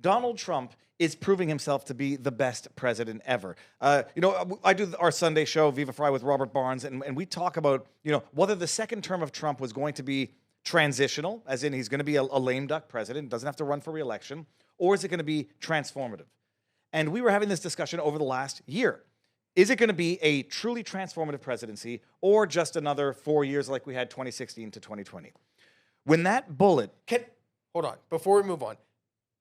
Donald Trump is proving himself to be the best president ever. I do our Sunday show, Viva Fry, with Robert Barnes, and we talk about, whether the second term of Trump was going to be transitional, as in he's going to be a lame duck president, doesn't have to run for re-election, or is it going to be transformative? And we were having this discussion over the last year. Is it going to be a truly transformative presidency, or just another 4 years like we had 2016 to 2020? When that bullet... Hold on, before we move on.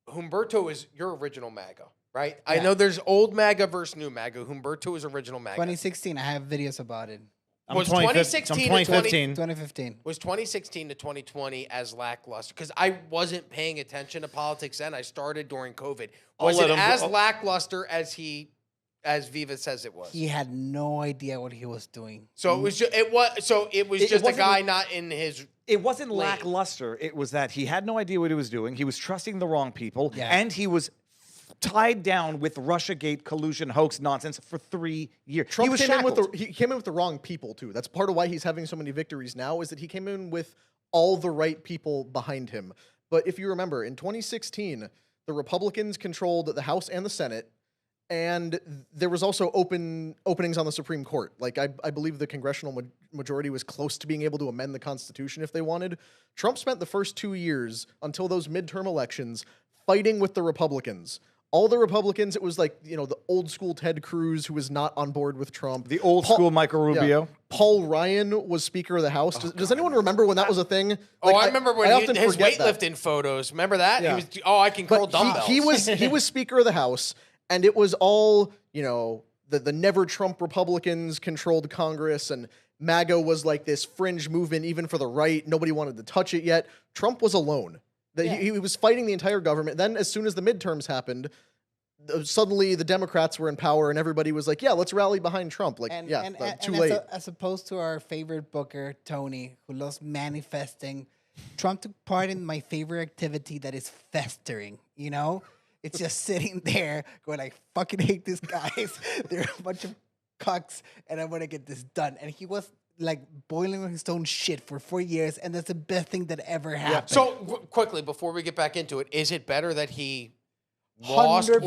Humberto is your original MAGA, right? Yeah. I know there's old MAGA versus new MAGA. Humberto is original MAGA. 2016, I have videos about it. Was 2016 to 2015. Was 2016 to 2020 as lackluster? Because I wasn't paying attention to politics then. I started during COVID. Was it as lackluster as Viva says it was? He had no idea what he was doing. So it was just a guy not in his. It wasn't lackluster. It was that he had no idea what he was doing. He was trusting the wrong people, and he was tied down with Russiagate collusion hoax nonsense for 3 years. Trump he came in with the wrong people too. That's part of why he's having so many victories now, is that he came in with all the right people behind him. But if you remember, in 2016, the Republicans controlled the House and the Senate. And there was also openings on the Supreme Court. Like, I believe the congressional majority was close to being able to amend the Constitution if they wanted. Trump spent the first 2 years, until those midterm elections, fighting with the Republicans. All the Republicans, it was like, the old school Ted Cruz, who was not on board with Trump. The old school Michael Rubio. Yeah. Paul Ryan was Speaker of the House. Does anyone remember when that was a thing? I remember when his weightlifting photos. Remember that? Yeah. He was, I can curl dumbbells. He was Speaker of the House. And it was all, the never Trump Republicans controlled Congress, and MAGA was like this fringe movement, even for the right. Nobody wanted to touch it yet. Trump was alone. He was fighting the entire government. Then as soon as the midterms happened, suddenly the Democrats were in power, and everybody was like, let's rally behind Trump. Too late. As opposed to our favorite booker, Tony, who loves manifesting, Trump took part in my favorite activity that is festering, It's just sitting there going, I fucking hate these guys. They're a bunch of cucks, and I want to get this done. And he was like boiling on his own shit for 4 years, and that's the best thing that ever happened. So quickly, before we get back into it, is it better that he lost or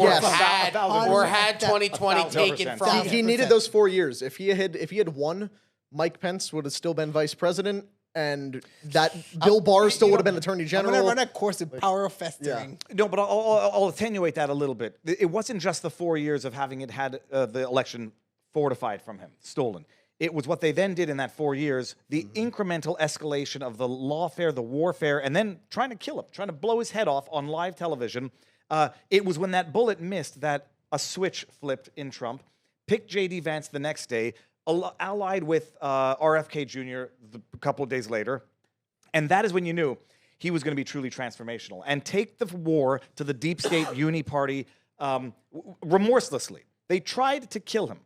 had 2020 taken from him? He needed those 4 years. If he had won, Mike Pence would have still been vice president. And that Bill Barr still would have been Attorney General. I'm going to run a course in power of festering. Yeah. No, but I'll attenuate that a little bit. It wasn't just the 4 years of having it had the election fortified from him, stolen. It was what they then did in that 4 years, the incremental escalation of the lawfare, the warfare, and then trying to kill him, trying to blow his head off on live television. It was when that bullet missed that a switch flipped in Trump. Picked J.D. Vance the next day, allied with RFK Jr. a couple of days later. And that is when you knew he was going to be truly transformational and take the war to the deep state uni party remorselessly. They tried to kill him.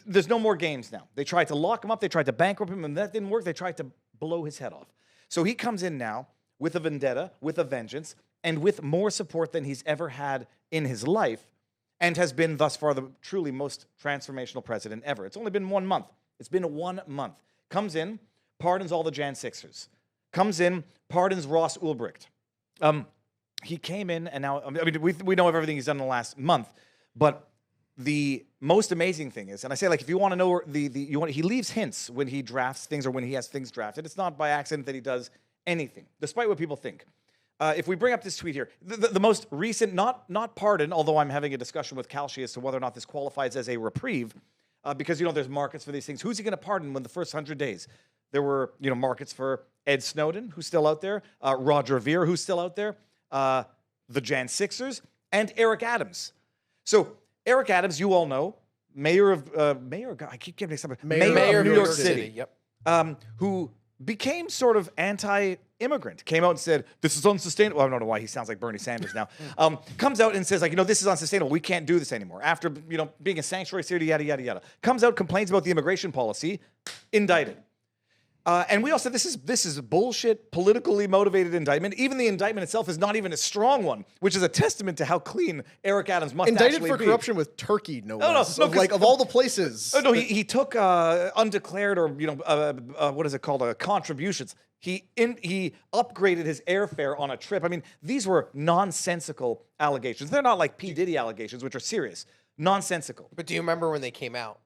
There's no more games now. They tried to lock him up. They tried to bankrupt him, and that didn't work. They tried to blow his head off. So he comes in now with a vendetta, with a vengeance, and with more support than he's ever had in his life, and has been thus far the truly most transformational president ever. It's only been 1 month. It's been 1 month. Comes in, pardons all the Jan Sixers. Comes in, pardons Ross Ulbricht. He came in, and now, we know of everything he's done in the last month, but the most amazing thing is, and I say, if you want to know he leaves hints when he drafts things or when he has things drafted. It's not by accident that he does anything, despite what people think. If we bring up this tweet here, the most recent, not pardon, although I'm having a discussion with Kalshi as to whether or not this qualifies as a reprieve, because, there's markets for these things. Who's he going to pardon when the first 100 days? There were, markets for Ed Snowden, who's still out there, Roger Ver, who's still out there, the Jan Sixers, and Eric Adams. So Eric Adams, you all know, mayor of New York City. Yep. Who became sort of anti-immigrant, came out and said, this is unsustainable. I don't know why he sounds like Bernie Sanders now. Comes out and says, this is unsustainable. We can't do this anymore. After, being a sanctuary city, yada, yada, yada. Comes out, complains about the immigration policy, indicted. And we all said, this is bullshit, politically motivated indictment. Even the indictment itself is not even a strong one, which is a testament to how clean Eric Adams must indicted actually for be. Corruption with Turkey, no less. Of all the places. Oh, no, he took undeclared or, what is it called, contributions. He upgraded his airfare on a trip. I mean, these were nonsensical allegations. They're not like P. Diddy allegations, which are serious. Nonsensical. But do you remember when they came out?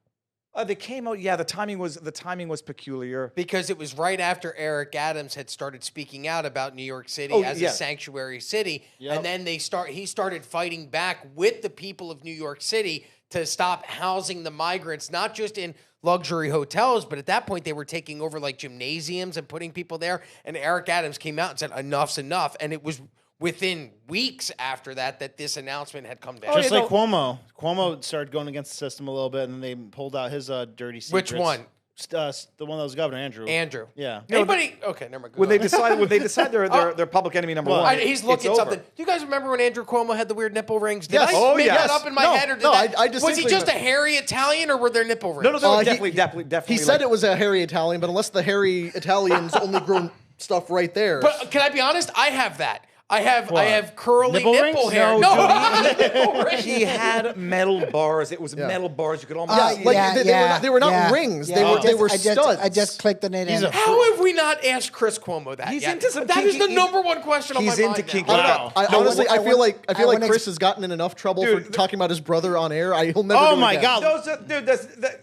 They came out. Yeah, the timing was peculiar Because it was right after Eric Adams had started speaking out about New York City as a sanctuary city, and then he started fighting back with the people of New York City to stop housing the migrants, not just in luxury hotels, but at that point they were taking over like gymnasiums and putting people there. And Eric Adams came out and said, "Enough's enough," and it was within weeks after that this announcement had come down. Just like Cuomo. Cuomo started going against the system a little bit, and then they pulled out his dirty secrets. Which one? The one that was governor, Andrew. Yeah. No, Anybody? Okay, never mind. when they decide they're public enemy number one. He's looking at something. Do you guys remember when Andrew Cuomo had the weird nipple rings? Did Yes. I make that up in my head, or did I was he distinctly just a hairy Italian, or were there nipple rings? No, they were definitely. He said it was a hairy Italian, but unless the hairy Italians only grow stuff right there. But can I be honest? I have that. I have curly Nipple nipple rings? hair. No, he had metal bars. It was metal bars. You could almost they were not rings. They were studs. I just clicked on it. How have we not asked Chris Cuomo that He's yet? into some That is kinky- the number one question on my he's mind into now. kinky- Wow. Honestly, I feel like wanna Chris has gotten in enough trouble for talking about his brother on air. He'll never. Oh do it my again. God.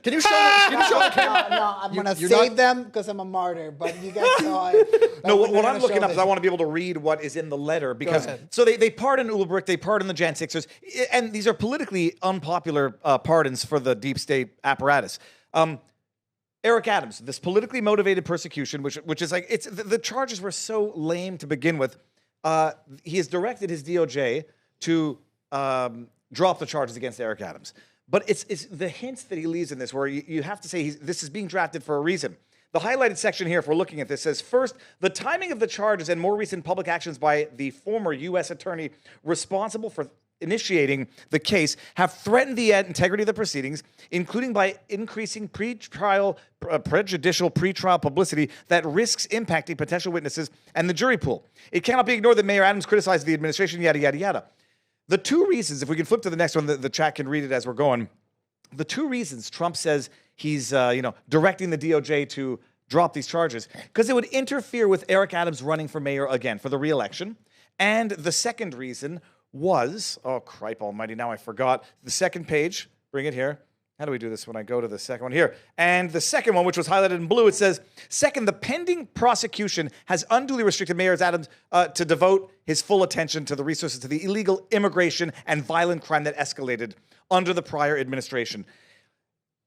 Can you show the camera? No, I'm gonna you're save not- them because I'm a martyr. But you guys saw it. No, what I'm looking up is I want to be able to read what is in the letter because so they pardon Ulbricht, they pardon the Jan Sixers, and these are politically unpopular pardons for the deep state apparatus. Eric Adams, this politically motivated persecution, which is like the charges were so lame to begin with. He has directed his DOJ to drop the charges against Eric Adams, but it's the hints that he leaves in this where you have to say this is being drafted for a reason. The highlighted section here, if we're looking at this, says, first, the timing of the charges and more recent public actions by the former U.S. attorney responsible for initiating the case have threatened the integrity of the proceedings, including by increasing prejudicial pretrial publicity that risks impacting potential witnesses and the jury pool. It cannot be ignored that Mayor Adams criticized the administration, yada, yada, yada. The two reasons, if we can flip to the next one, the chat can read it as we're going. The two reasons Trump says he's directing the DOJ to drop these charges, because it would interfere with Eric Adams running for mayor again for the re-election. And the second reason was, oh, cripe almighty, now I forgot. The second page, bring it here. How do we do this when I go to the second one? Here. And the second one, which was highlighted in blue, it says, second, the pending prosecution has unduly restricted Mayor Adams to devote his full attention to the resources to the illegal immigration and violent crime that escalated under the prior administration.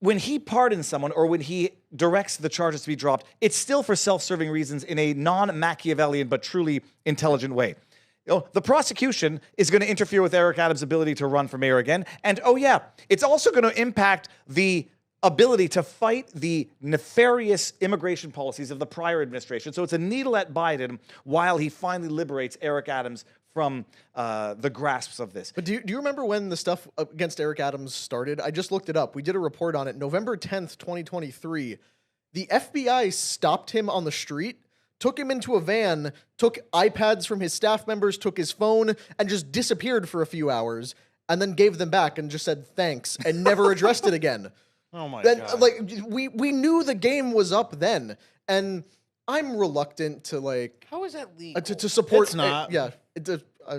When he pardons someone or when he directs the charges to be dropped, it's still for self-serving reasons in a non-Machiavellian but truly intelligent way. The prosecution is going to interfere with Eric Adams' ability to run for mayor again. And, oh yeah, it's also going to impact the ability to fight the nefarious immigration policies of the prior administration. So it's a needle at Biden while he finally liberates Eric Adams from the grasps of this. But do you remember when the stuff against Eric Adams started? I just looked it up. We did a report on it. November 10th, 2023. The FBI stopped him on the street, took him into a van, took iPads from his staff members, took his phone, and just disappeared for a few hours, and then gave them back and just said thanks and never addressed it again. Oh my God. Like we knew the game was up then, and I'm reluctant to like. How is that legal? To support. It's not.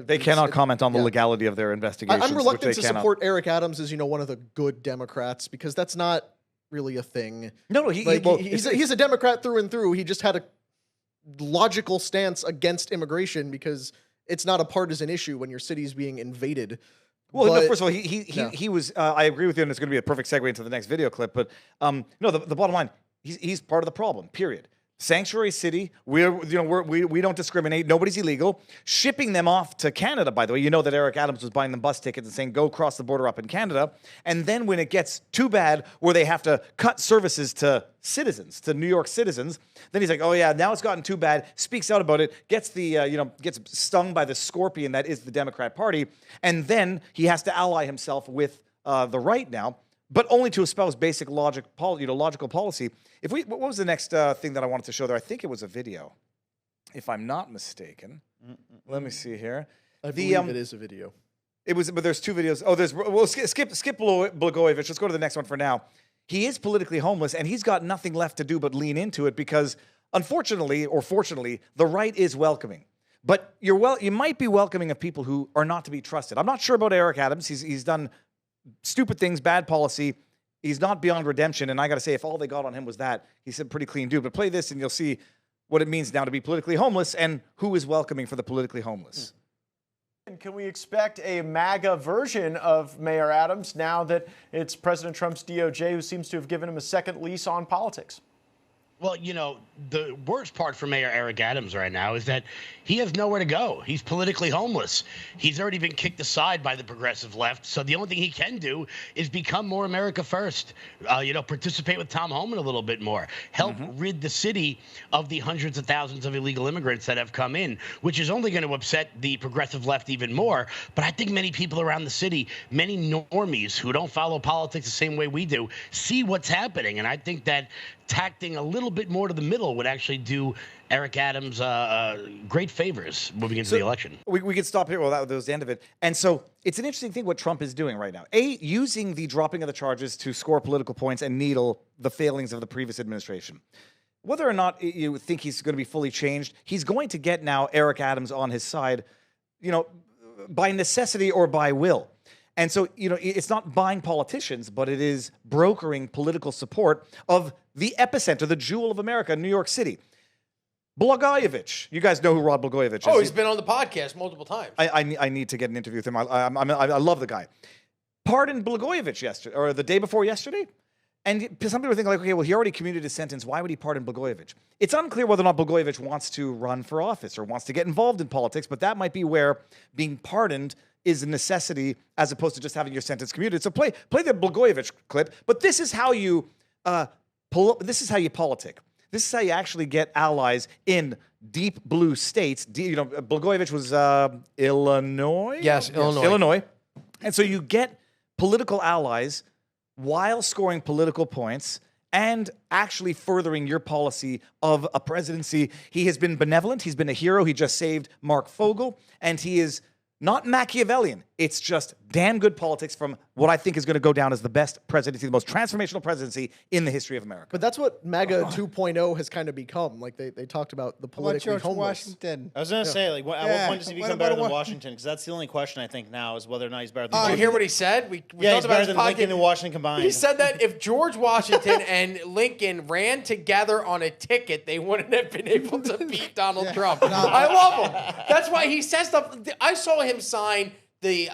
They cannot comment on the legality of their investigations. I'm reluctant to support Eric Adams as one of the good Democrats because that's not really a thing. No, he's a Democrat through and through. He just had a logical stance against immigration because it's not a partisan issue when your city's being invaded. Well, no, first of all, he was. I agree with you, and it's going to be a perfect segue into the next video clip. But no, the bottom line, he's part of the problem. Period. Sanctuary city. We don't discriminate. Nobody's illegal. Shipping them off to Canada, by the way. You know that Eric Adams was buying them bus tickets and saying, go cross the border up in Canada. And then when it gets too bad where they have to cut services to citizens, to New York citizens, then he's like, oh yeah, now it's gotten too bad, speaks out about it, gets gets stung by the scorpion that is the Democrat Party. And then he has to ally himself with the right now, but only to espouse basic logical policy. What was the next thing that I wanted to show there? I think it was a video, if I'm not mistaken. Let me see here. I believe it is a video. It was, but there's two videos. Oh, skip Blagojevich. Let's go to the next one for now. He is politically homeless, and he's got nothing left to do but lean into it because unfortunately or fortunately, the right is welcoming. But you might be welcoming of people who are not to be trusted. I'm not sure about Eric Adams. He's done stupid things, bad policy. He's not beyond redemption. And I got to say, if all they got on him was that, he's a pretty clean dude. But play this and you'll see what it means now to be politically homeless and who is welcoming for the politically homeless. And can we expect a MAGA version of Mayor Adams now that it's President Trump's DOJ who seems to have given him a second lease on politics? Well, you know, the worst part for Mayor Eric Adams right now is that he has nowhere to go. He's politically homeless. He's already been kicked aside by the progressive left. So the only thing he can do is become more America first. Participate with Tom Homan a little bit more. Help rid the city of the hundreds of thousands of illegal immigrants that have come in, which is only going to upset the progressive left even more. But I think many people around the city, many normies who don't follow politics the same way we do, see what's happening. And I think that tacting a little bit more to the middle would actually do Eric Adams great favors moving into the election. We could stop here. Well, that was the end of it. And so it's an interesting thing what Trump is doing right now. Using the dropping of the charges to score political points and needle the failings of the previous administration. Whether or not you think he's going to be fully changed, he's going to get now Eric Adams on his side, by necessity or by will. And so, it's not buying politicians, but it is brokering political support of the epicenter, the jewel of America, New York City. Blagojevich. You guys know who Rod Blagojevich is. Oh, he's been on the podcast multiple times. I need to get an interview with him. I love the guy. Pardoned Blagojevich yesterday, or the day before yesterday. And some people think, okay, well, he already commuted his sentence. Why would he pardon Blagojevich? It's unclear whether or not Blagojevich wants to run for office or wants to get involved in politics, but that might be where being pardoned is a necessity as opposed to just having your sentence commuted. So play the Blagojevich clip, but this is how you politic. This is how you actually get allies in deep blue states. Blagojevich was Illinois? Yes, Illinois. Illinois. And so you get political allies while scoring political points and actually furthering your policy of a presidency. He has been benevolent. He's been a hero. He just saved Mark Fogel. And he is not Machiavellian. It's just damn good politics from what I think is going to go down as the best presidency, the most transformational presidency in the history of America. But that's what MAGA 2.0 has kind of become. Like they talked about the politically George homeless. Washington? I was going to say, at what point does he become better than Washington? Because that's the only question I think now is whether or not he's better than Did you Washington. hear what he said? We Yeah, talked he's about better his than podcast. Lincoln and Washington combined. He said that if George Washington and Lincoln ran together on a ticket, they wouldn't have been able to beat Donald Trump. I love him. That's why he says stuff. I saw him sign the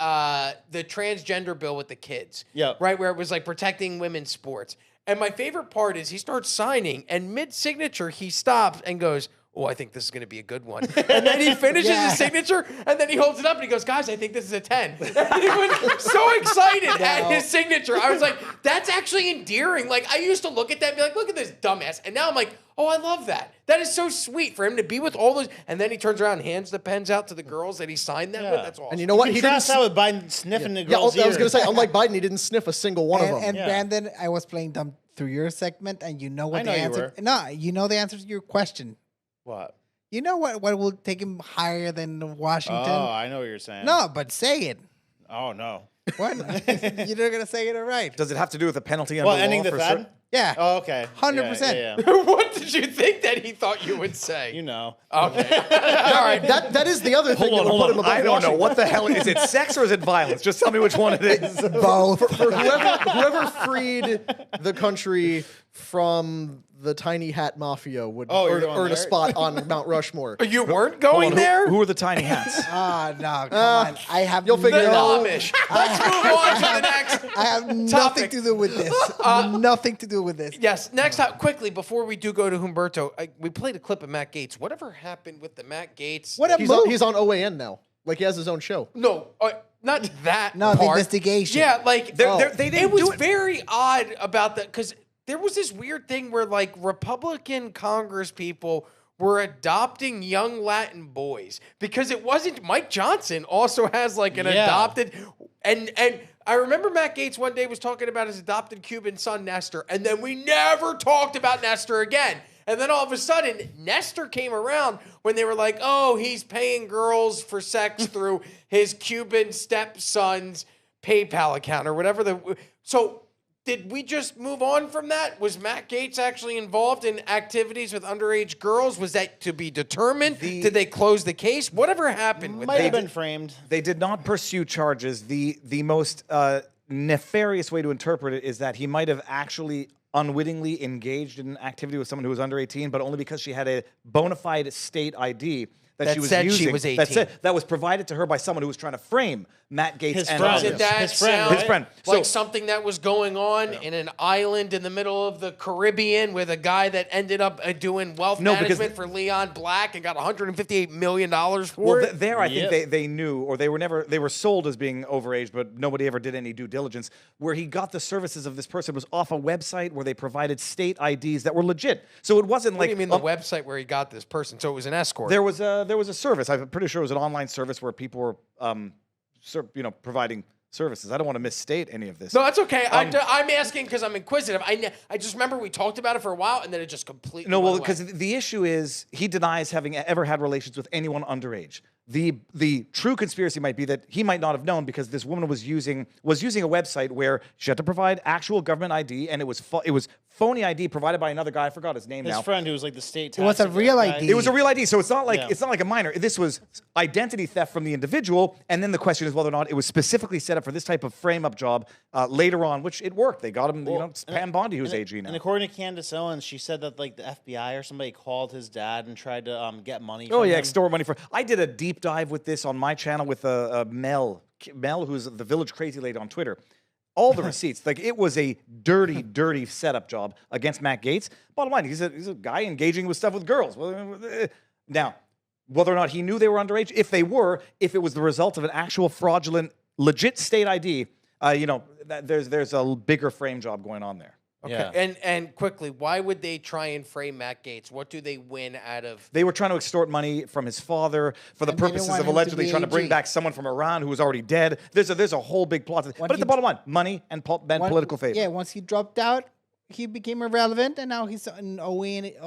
transgender bill with the kids. Yeah. Right, where it was like protecting women's sports. And my favorite part is he starts signing, and mid-signature, he stops and goes, oh, I think this is going to be a good one. And then he finishes his signature, and then he holds it up, and he goes, guys, I think this is a 10. And he was so excited at his signature. I was like, that's actually endearing. Like, I used to look at that and be like, look at this dumbass. And now I'm like, oh, I love that. That is so sweet for him to be with all those. And then he turns around and hands the pens out to the girls that he signed them with. That's awesome. And you know what? He He contrasts didn't. that with Biden sniffing the Yeah, girl's I was ear. going to say, unlike Biden, he didn't sniff a single one of them. And Yeah. Brandon, I was playing dumb through your segment, and you know what I know the you answer. were. No, you know the answer to your question. What? You know what will take him higher than Washington? Oh, I know what you're saying. No, but say it. Oh, no. What? You're gonna say it right. Does it have to do with a penalty under Well, law ending the for Fed? certain? Yeah. Oh, okay. 100%. Yeah, yeah. What did you think that he thought you would say? You know. Okay. All right. That is the other thing that would put him above I don't know. Washington. What the hell? Is it sex or is it violence? Just tell me which one it is. Both. For whoever freed the country from the tiny hat mafia would you're going earn a there? spot on Mount Rushmore. You weren't going there? Who are the tiny hats? Ah, no, come on. I have you'll figure The it out. Amish. Let's move on to the next. I have nothing Topic. to do with this. Nothing to do with this. Yes. Next time, quickly, before we do go to Humberto, we played a clip of Matt Gaetz. Whatever happened with the Matt Gaetz? What a He's move. on OAN now. Like he has his own show. No, not that No, the part. investigation. Yeah, like They didn't it was do it. very odd about that because there was this weird thing where like Republican Congress people were adopting young Latin boys because it wasn't Mike Johnson also has like an adopted and I remember Matt Gaetz one day was talking about his adopted Cuban son Nestor, and then we never talked about Nestor again. And then all of a sudden, Nestor came around when they were like, oh, he's paying girls for sex through his Cuban stepson's PayPal account or whatever. So did we just move on from that? Was Matt Gaetz actually involved in activities with underage girls? Was that to be determined? Did they close the case? Whatever happened with Might have that? been framed. They did not pursue charges. The most nefarious way to interpret it is that he might have actually unwittingly engaged in an activity with someone who was under 18, but only because she had a bona fide state ID that she was said using. she was 18. That was provided to her by someone who was trying to frame Matt Gaetz His and friend. others. Did that His friend, sound right? His friend. like So- something that was going on in an island in the middle of the Caribbean with a guy that ended up doing wealth No, because management for Leon Black and got $158 million for Well, it? there I think they knew, or they were sold as being overage, but nobody ever did any due diligence. Where he got the services of this person was off a website where they provided state IDs that were legit. So it wasn't What like do you mean the website where he got this person? So it was an escort. there was a service. I'm pretty sure it was an online service where people were providing services. I don't want to misstate any of this. No, that's okay. I'm asking because I'm inquisitive. I just remember we talked about it for a while, and then it just completely No, well, went away. because the issue is he denies having ever had relations with anyone underage. The true conspiracy might be that he might not have known because this woman was using a website where she had to provide actual government ID, and it was phony ID provided by another guy. I forgot his name His now. friend who was like the state. It was a tax real guy. ID. It was a real ID, so it's not like Yeah. a minor. This was identity theft from the individual, and then the question is whether or not it was specifically set up for this type of frame-up job later on, which it worked. They got him. It's Pam Bondi who's AG now. And according to Candace Owens, she said that like the FBI or somebody called his dad and tried to get money. Oh from yeah, him. extort money for. I did a deep dive with this on my channel with Mel, who's the Village Crazy Lady on Twitter. All the receipts, like it was a dirty, dirty setup job against Matt Gaetz. Bottom line, he's a guy engaging with stuff with girls. Now, whether or not he knew they were underage, if it was the result of an actual fraudulent, legit state ID, there's a bigger frame job going on there. Okay. Yeah. And quickly, why would they try and frame Matt Gaetz? What do they win out of? They were trying to extort money from his father for the And they didn't purposes want of him to allegedly be trying to bring AG. back someone from Iran who was already dead. There's a whole big plot. But at the bottom line, money and political favor. Yeah, once he dropped out, he became irrelevant, and now he's an OEGN.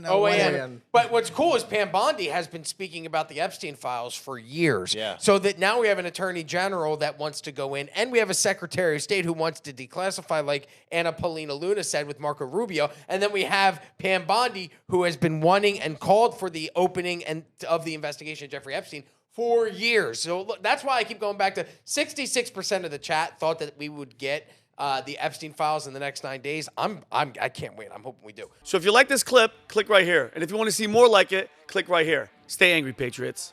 OAN. But what's cool is Pam Bondi has been speaking about the Epstein files for years. Yeah. So that now we have an attorney general that wants to go in, and we have a secretary of state who wants to declassify, like Anna Paulina Luna said with Marco Rubio. And then we have Pam Bondi, who has been wanting and called for the opening of the investigation of Jeffrey Epstein for years. So look, that's why I keep going back to 66% of the chat thought that we would get the Epstein files in the next 9 days. I can't wait. I'm hoping we do. So if you like this clip, click right here. And if you want to see more like it, click right here. Stay angry, Patriots.